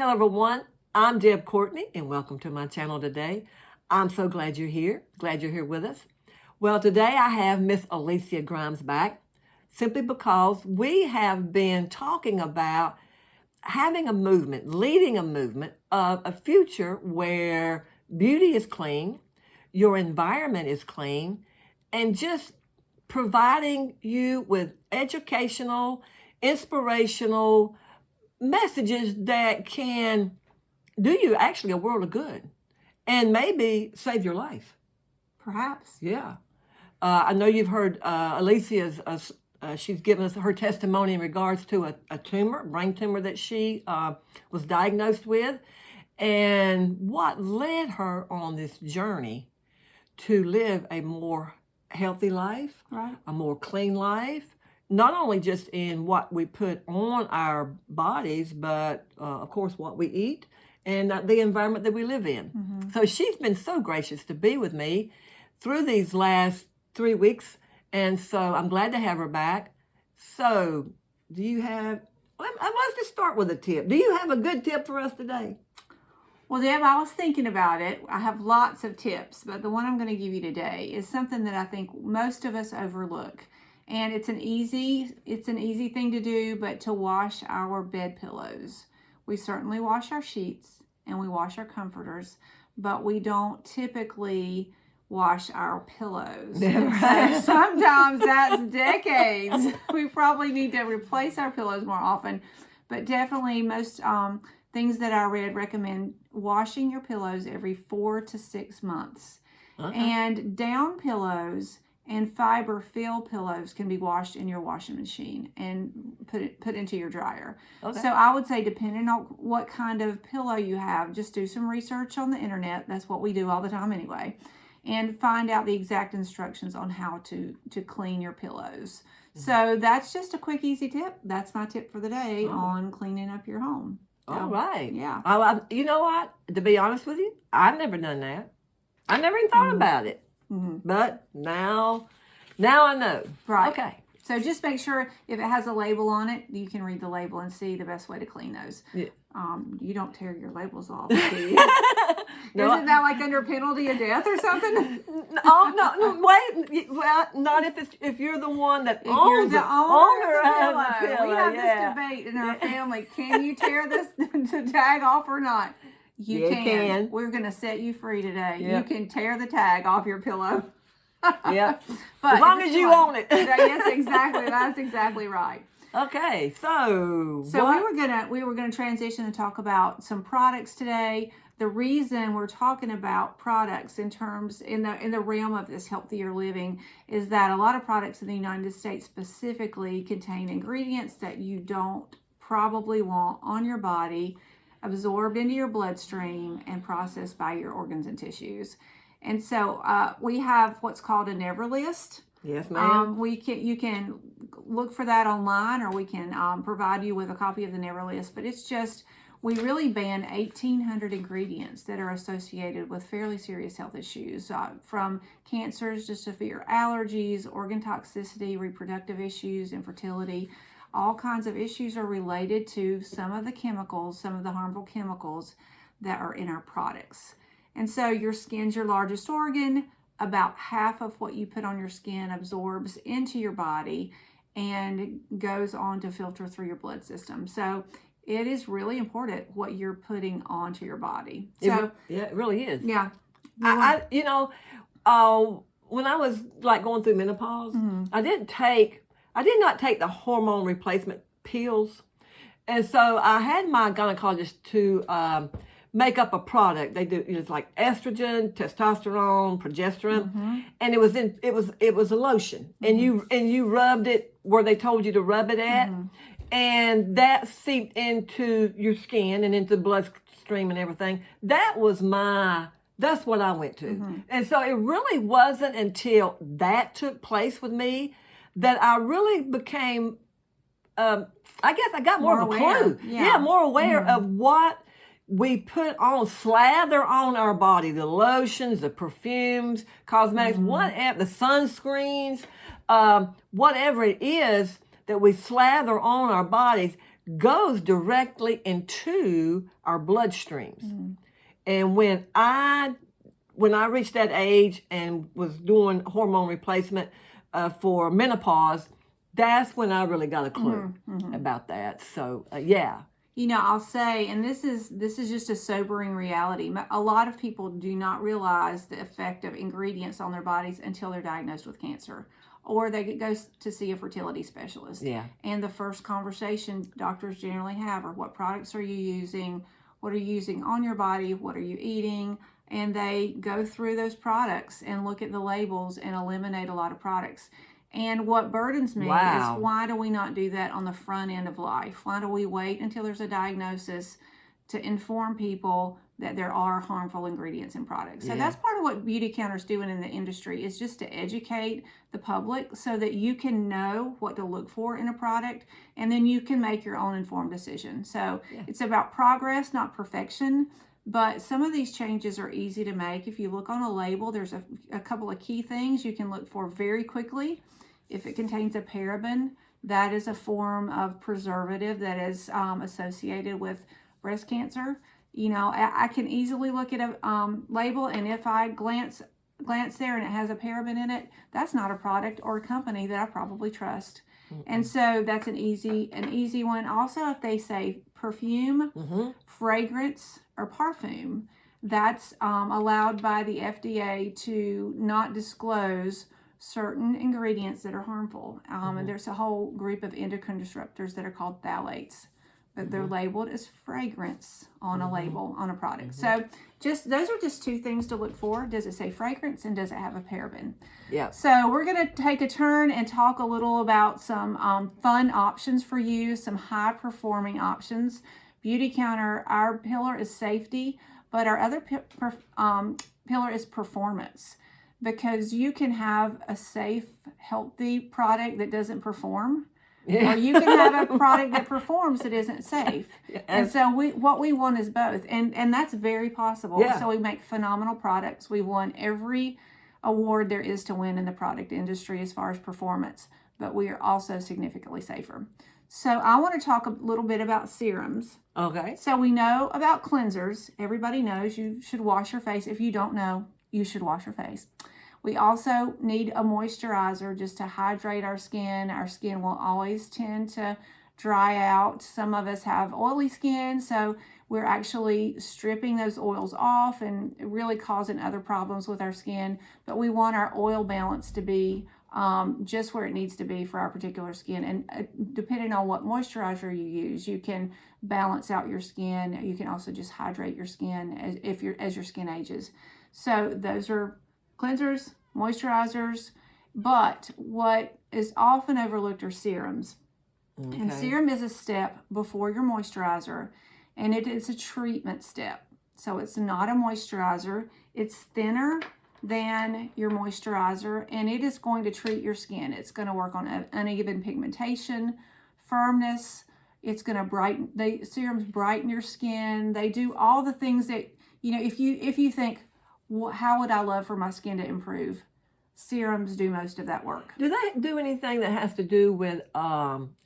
Hello everyone, I'm Deb Courtney and welcome to my channel today. I'm so glad you're here, with us. Well, today I have Miss Alysia Grimes back simply because we have been talking about having a movement, leading a movement of a future where beauty is clean, your environment is clean, and just providing you with educational, inspirational messages that can do you actually a world of good and maybe save your life. Perhaps. Yeah. I know you've heard Alysia's, she's given us her testimony in regards to a tumor, brain tumor that she was diagnosed with, and what led her on this journey to live a more healthy life, right, a more clean life, not only just in what we put on our bodies, but of course what we eat and the environment that we live in. Mm-hmm. So she's been so gracious to be with me through these last 3 weeks, and so I'm glad to have her back. So do you have, let's just start with a tip. Do you have a good tip for us today? Well, Deb, I was thinking about it. I have lots of tips, but the one I'm going to give you today is something that I think most of us overlook. And it's an easy thing to do, but to wash our bed pillows. We certainly wash our sheets and we wash our comforters, but we don't typically wash our pillows. Right. So sometimes that's decades. We probably need to replace our pillows more often, but definitely most things that I read recommend washing your pillows every 4 to 6 months. Okay. And down pillows and fiber fill pillows can be washed in your washing machine and put into your dryer. Okay. So I would say, depending on what kind of pillow you have, just do some research on the internet. That's what we do all the time anyway. And find out the exact instructions on how to clean your pillows. Mm-hmm. So that's just a quick, easy tip. That's my tip for the day on cleaning up your home. So, all right. Yeah. You know what? To be honest with you, I've never done that. I never even thought about it. Mm-hmm. But now I know. Right. Okay. So just make sure if it has a label on it, you can read the label and see the best way to clean those. Yeah. You don't tear your labels off, do you? No, isn't that like under penalty of death or something? Oh no! Wait. Well, not if you're the one that owns you're the owner of the pillow. We have this debate in our family. Can you tear this to tag off or not? You can. We're going to set you free today. Yep. You can tear the tag off your pillow. Yeah. But as long as you own it. Yes, exactly. That's exactly right. Okay, so we were gonna transition and talk about some products today. The reason we're talking about products in the realm of this healthier living is that a lot of products in the United States specifically contain ingredients that you don't probably want on your body, absorbed into your bloodstream and processed by your organs and tissues. And so we have what's called a Never list. Yes, ma'am. You can look for that online, or we can provide you with a copy of the Never list. But it's just, we really ban 1,800 ingredients that are associated with fairly serious health issues, from cancers to severe allergies, organ toxicity, reproductive issues, infertility. All kinds of issues are related to some of the harmful chemicals that are in our products. And so your skin's your largest organ. About half of what you put on your skin absorbs into your body and goes on to filter through your blood system. So it is really important what you're putting onto your body. So it really is. Yeah. I when I was like going through menopause, mm-hmm. I did not take the hormone replacement pills. And so I had my gynecologist to make up a product. They do, it's like estrogen, testosterone, progesterone, mm-hmm. and it was a lotion, mm-hmm. and you rubbed it where they told you to rub it at, mm-hmm. and that seeped into your skin and into the bloodstream and everything. That's what I went to, mm-hmm. and so it really wasn't until that took place with me that I really became, I guess I got more of a clue. Yeah, more aware mm-hmm. of what we put on, slather on our body, the lotions, the perfumes, cosmetics, mm-hmm. whatever, the sunscreens, whatever it is that we slather on our bodies goes directly into our bloodstreams. And when I reached that age and was doing hormone replacement for menopause, that's when I really got a clue about that. So yeah. You know, I'll say, and this is just a sobering reality. A lot of people do not realize the effect of ingredients on their bodies until they're diagnosed with cancer, or they go to see a fertility specialist. Yeah. And the first conversation doctors generally have are, what products are you using? What are you using on your body? What are you eating? And they go through those products and look at the labels and eliminate a lot of products. And what burdens me Wow. is, why do we not do that on the front end of life? Why do we wait until there's a diagnosis to inform people that there are harmful ingredients in products? So that's part of what Beautycounter is doing in the industry, is just to educate the public so that you can know what to look for in a product, and then you can make your own informed decision. So it's about progress, not perfection. But some of these changes are easy to make. If you look on a label, there's a couple of key things you can look for very quickly. If it contains a paraben, that is a form of preservative that is associated with breast cancer. You know, I can easily look at a label, and if I glance there and it has a paraben in it, that's not a product or a company that I probably trust. And so that's an easy one. Also, if they say perfume, fragrance, or parfum, that's allowed by the FDA to not disclose certain ingredients that are harmful. And there's a whole group of endocrine disruptors that are called phthalates, but they're labeled as fragrance on a label on a product. So those are just two things to look for. Does it say fragrance, and does it have a paraben? Yeah. So we're going to take a turn and talk a little about some fun options for you, some high performing options. Beautycounter, our pillar is safety, but our other pillar is performance. Because you can have a safe, healthy product that doesn't perform, or you can have a product that performs that isn't safe. And so what we want is both, and that's very possible. So we make phenomenal products. We won every award there is to win in the product industry as far as performance, but we are also significantly safer. So I want to talk a little bit about serums. Okay. So we know about cleansers. Everybody knows you should wash your face. If you don't know, you should wash your face. We also need a moisturizer just to hydrate our skin. Our skin will always tend to dry out. Some of us have oily skin, so we're actually stripping those oils off and really causing other problems with our skin. But we want our oil balance to be just where it needs to be for our particular skin. And depending on what moisturizer you use, you can balance out your skin. You can also just hydrate your skin as your skin ages. So those are cleansers, moisturizers, but what is often overlooked are serums. Okay. And serum is a step before your moisturizer, and it is a treatment step. So it's not a moisturizer. It's thinner than your moisturizer, and it is going to treat your skin. It's going to work on uneven pigmentation, firmness. It's going to the serums brighten your skin. They do all the things that, you know, if you think, how would I love for my skin to improve? Serums do most of that work. Do they do anything that has to do with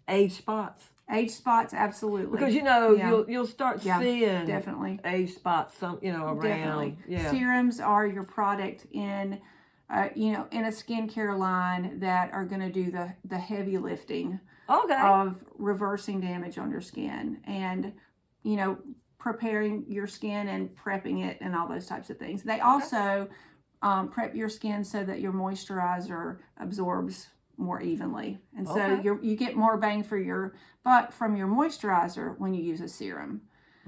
age spots? Age spots, absolutely. Because you'll start seeing definitely age spots around. Definitely. Yeah. Serums are your product in in a skincare line that are going to do the heavy lifting of reversing damage on your skin, and preparing your skin and prepping it and all those types of things. They also prep your skin so that your moisturizer absorbs more evenly, and so you get more bang for your buck from your moisturizer when you use a serum.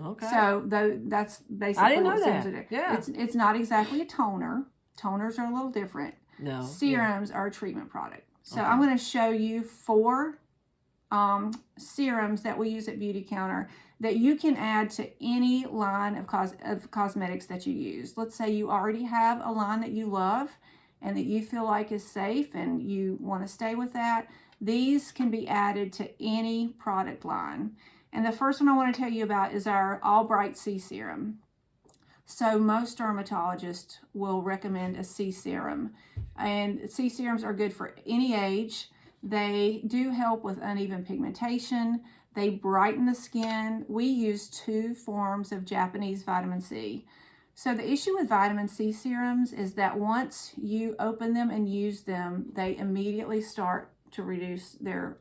Okay. So that's basically I didn't know what serums that. do. Yeah. It's not exactly a toner. Toners are a little different. No. Serums are a treatment product. So I'm going to show you 4 serums that we use at Beautycounter that you can add to any line of cosmetics that you use. Let's say you already have a line that you love and that you feel like is safe and you want to stay with that. These can be added to any product line. And the first one I want to tell you about is our All Bright C Serum. So most dermatologists will recommend a C Serum. And C Serums are good for any age. They do help with uneven pigmentation. They brighten the skin. We use 2 forms of Japanese vitamin C. So the issue with vitamin C serums is that once you open them and use them, they immediately start to reduce their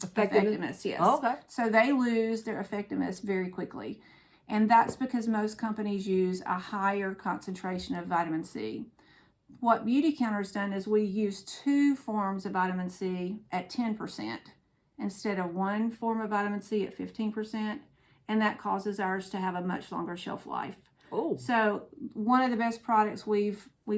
effectiveness. Yes. Oh, okay. So they lose their effectiveness very quickly. And that's because most companies use a higher concentration of vitamin C. What Beautycounter's done is we use 2 forms of vitamin C at 10% instead of 1 form of vitamin C at 15%, and that causes ours to have a much longer shelf life. Oh. So one of the best products we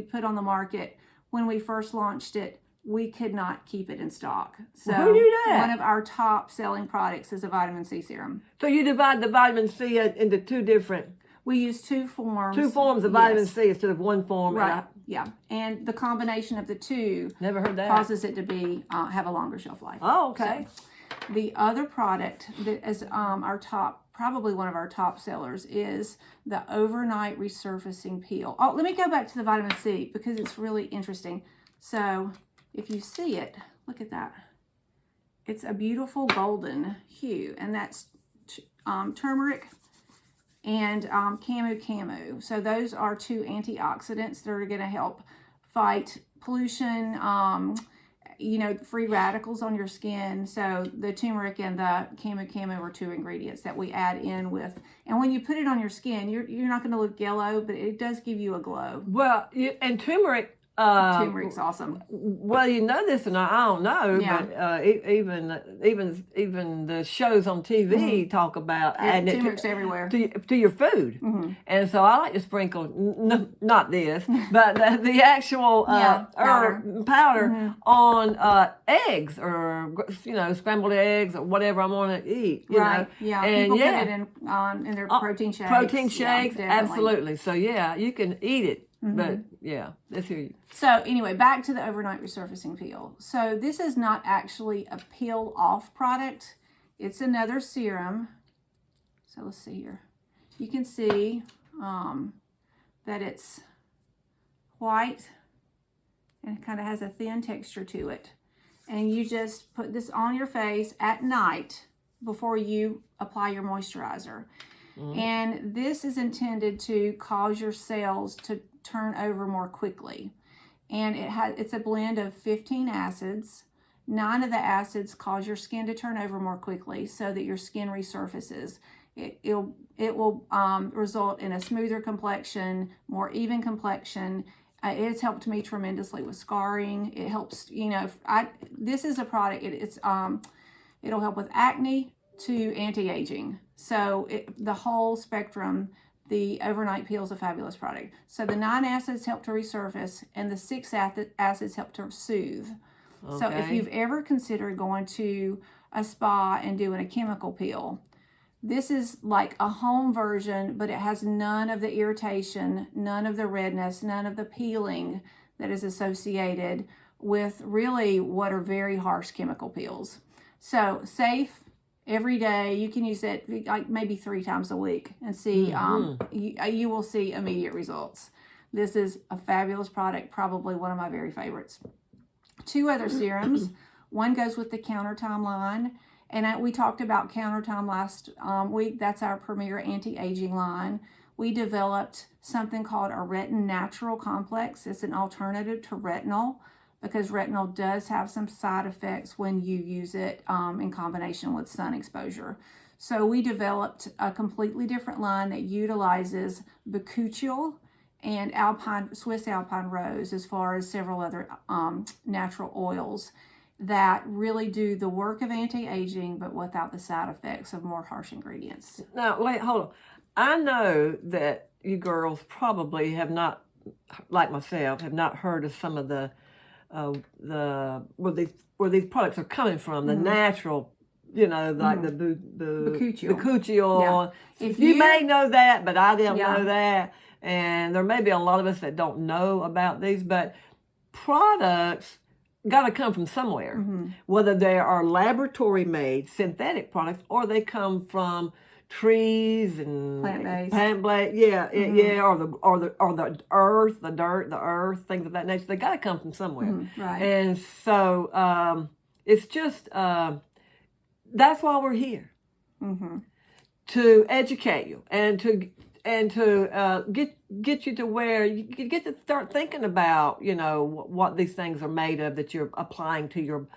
put on the market, when we first launched it, we could not keep it in stock. So who knew that? One of our top selling products is a vitamin C serum. So you divide the vitamin C into 2 different... We use 2 forms. 2 forms of vitamin C instead of 1 form. Right. Yeah. And the combination of the 2 never heard that. Causes it to be have a longer shelf life. Oh, okay. So, the other product that is our top, probably one of our top sellers, is the overnight resurfacing peel. Oh, let me go back to the vitamin C because it's really interesting. So if you see it, look at that. It's a beautiful golden hue, and that's turmeric and camu. So those are 2 antioxidants that are going to help fight pollution, free radicals on your skin. So the turmeric and the camu are 2 ingredients that we add in with. And when you put it on your skin, you're not going to look yellow, but it does give you a glow. Well, and turmeric... turmeric's awesome. Well, you know this, and I don't know, Yeah. but even the shows on TV talk about adding turmeric's it everywhere to your food, and so I like to sprinkle not this, but the actual powder on eggs or scrambled eggs or whatever I'm going to eat. You know? Yeah. And people put it in their protein shakes. Protein shakes, Yeah, absolutely. So yeah, you can eat it. But yeah, let's hear you. So anyway, back to the overnight resurfacing peel. So this is not actually a peel off product. It's another serum. So let's see here. You can see that it's white and kind of has a thin texture to it. And you just put this on your face at night before you apply your moisturizer. And this is intended to cause your cells to turn over more quickly. And it's a blend of 15 acids. 9 of the acids cause your skin to turn over more quickly so that your skin resurfaces. It will result in a smoother complexion, more even complexion. It's helped me tremendously with scarring. It helps, this is a product, it'll help with acne to anti-aging. So the whole spectrum, the overnight peel is a fabulous product. So the 9 acids help to resurface, and the 6 acids help to soothe. Okay. So if you've ever considered going to a spa and doing a chemical peel, this is like a home version, but it has none of the irritation, none of the redness, none of the peeling that is associated with really what are very harsh chemical peels. So safe. Every day, you can use it like maybe 3 times a week and see, you will see immediate results. This is a fabulous product, probably one of my very favorites. 2 other serums. One goes with the Countertime line, and we talked about Countertime last week. That's our premier anti-aging line. We developed something called a Retin Natural Complex. It's an alternative to retinol, because retinol does have some side effects when you use it in combination with sun exposure. So we developed a completely different line that utilizes bakuchiol and Swiss Alpine Rose, as far as several other natural oils that really do the work of anti-aging, but without the side effects of more harsh ingredients. Now, wait, hold on. I know that you girls probably have not, like myself, have not heard of some of the where these products are coming from, the natural, like the bakuchiol. Yeah. You may know that, but I didn't know that. And there may be a lot of us that don't know about these, but products got to come from somewhere, whether they are laboratory made synthetic products or they come from trees and plant-based, or the earth, the dirt, the earth, things of that nature. They got to come from somewhere, right? And so it's just that's why we're here. to educate you and to get you to where you get to start thinking about, you know, what these things are made of that you're applying to your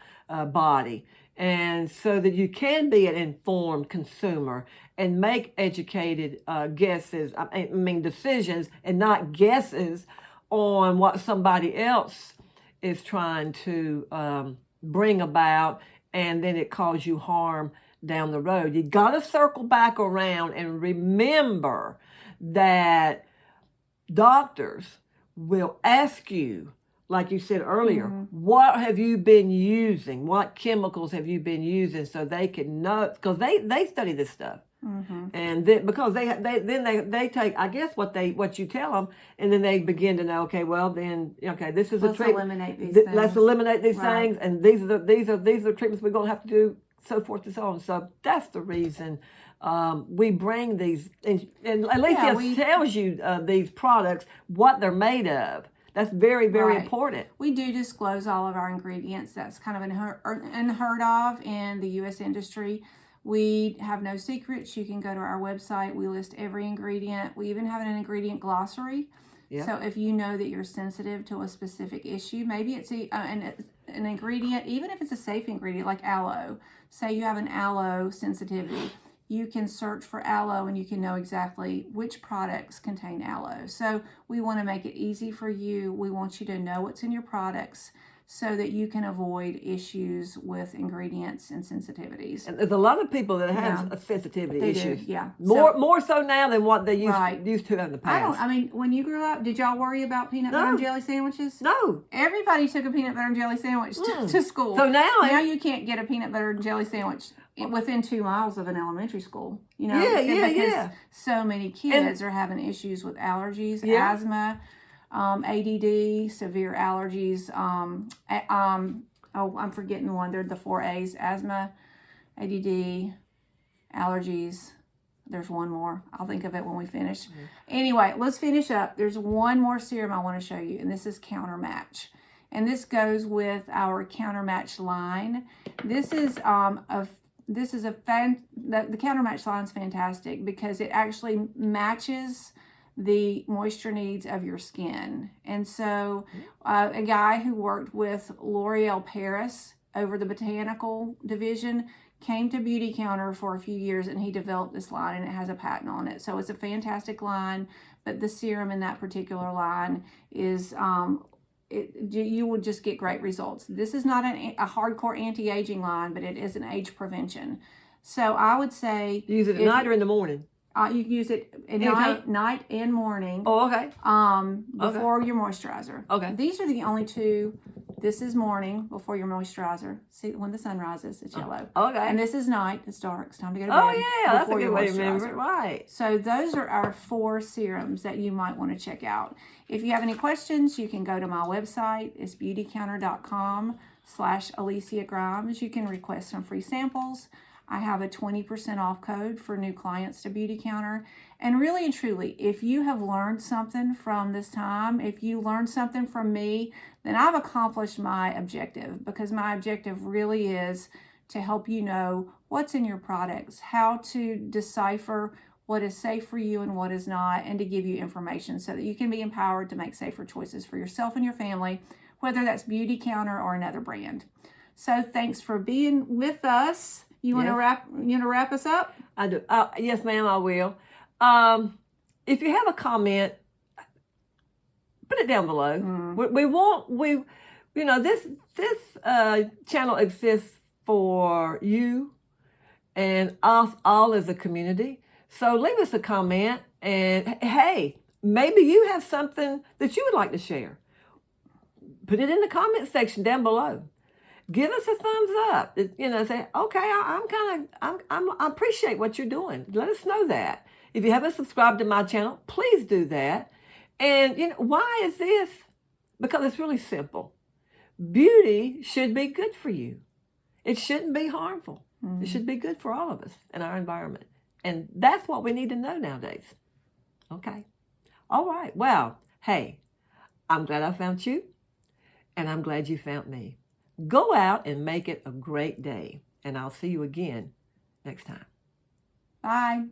body, and so that you can be an informed consumer and make educated guesses. I mean decisions, and not guesses on what somebody else is trying to bring about, and then it cause you harm down the road. You got to circle back around and remember that doctors will ask you, like you said earlier, what have you been using? What chemicals have you been using? So they can know, because they study this stuff. And then because they take, I guess, what you tell them, and then they begin to know, okay, well then, okay, this is a treatment. Eliminate these things. Let's eliminate these things, and these are the treatments we're going to have to do, so forth and so on. So that's the reason we bring these, and Alysia tells you these products, what they're made of. That's very, very important. We do disclose all of our ingredients. That's kind of unheard of in the U.S. industry. We have no secrets. You can go to our website. We list every ingredient. We even have an ingredient glossary. Yeah. So if you know that you're sensitive to a specific issue, maybe it's an ingredient, even if it's a safe ingredient like aloe. Say you have an aloe sensitivity. You can search for aloe and you can know exactly which products contain aloe. So we want to make it easy for you. We want you to know what's in your products so that you can avoid issues with ingredients and sensitivities. And there's a lot of people that have sensitivity issues. Yeah. More so now than what they used to in the past. I mean, when you grew up, did y'all worry about peanut butter and jelly sandwiches? No. Everybody took a peanut butter and jelly sandwich to school. So now you can't get a peanut butter and jelly sandwich within 2 miles of an elementary school. You know, because so many kids are having issues with allergies, asthma, ADD, severe allergies. I'm forgetting one. They're the 4 A's: asthma, ADD, allergies. There's one more. I'll think of it when we finish. Anyway, let's finish up. There's one more serum I want to show you, and this is Countermatch. And this goes with our Countermatch line. This is the Countermatch line is fantastic because it actually matches the moisture needs of your skin. And so a guy who worked with L'Oreal Paris over the botanical division came to Beautycounter for a few years, and he developed this line, and it has a patent on it. So it's a fantastic line, but the serum in that particular line is you will just get great results. This is not a hardcore anti-aging line, but it is an age prevention. So I would say use it at night or in the morning. You can use it at night and morning. Oh, okay. Before your moisturizer. Okay. These are the only two. This is morning before your moisturizer. See, when the sun rises, it's yellow. Okay. And this is night. It's dark. It's time to go to bed. Oh, yeah. That's a good way to remember it. Right. So those are our 4 serums that you might want to check out. If you have any questions, you can go to my website. It's beautycounter.com/Alysia Grimes. You can request some free samples. I have a 20% off code for new clients to Beautycounter. And really and truly, if you have learned something from this time, if you learned something from me, then I've accomplished my objective, because my objective really is to help you know what's in your products, how to decipher what is safe for you and what is not, and to give you information so that you can be empowered to make safer choices for yourself and your family, whether that's Beautycounter or another brand. So thanks for being with us. You want to wrap us up? I do. Yes, ma'am, I will. If you have a comment, put it down below. This channel exists for you and us all as a community. So leave us a comment, and hey, maybe you have something that you would like to share. Put it in the comment section down below. Give us a thumbs up. Say, okay, I appreciate what you're doing. Let us know that. If you haven't subscribed to my channel, please do that. And why is this? Because it's really simple. Beauty should be good for you. It shouldn't be harmful. It should be good for all of us in our environment. And that's what we need to know nowadays. Okay. All right. Well, hey, I'm glad I found you, and I'm glad you found me. Go out and make it a great day, and I'll see you again next time. Bye.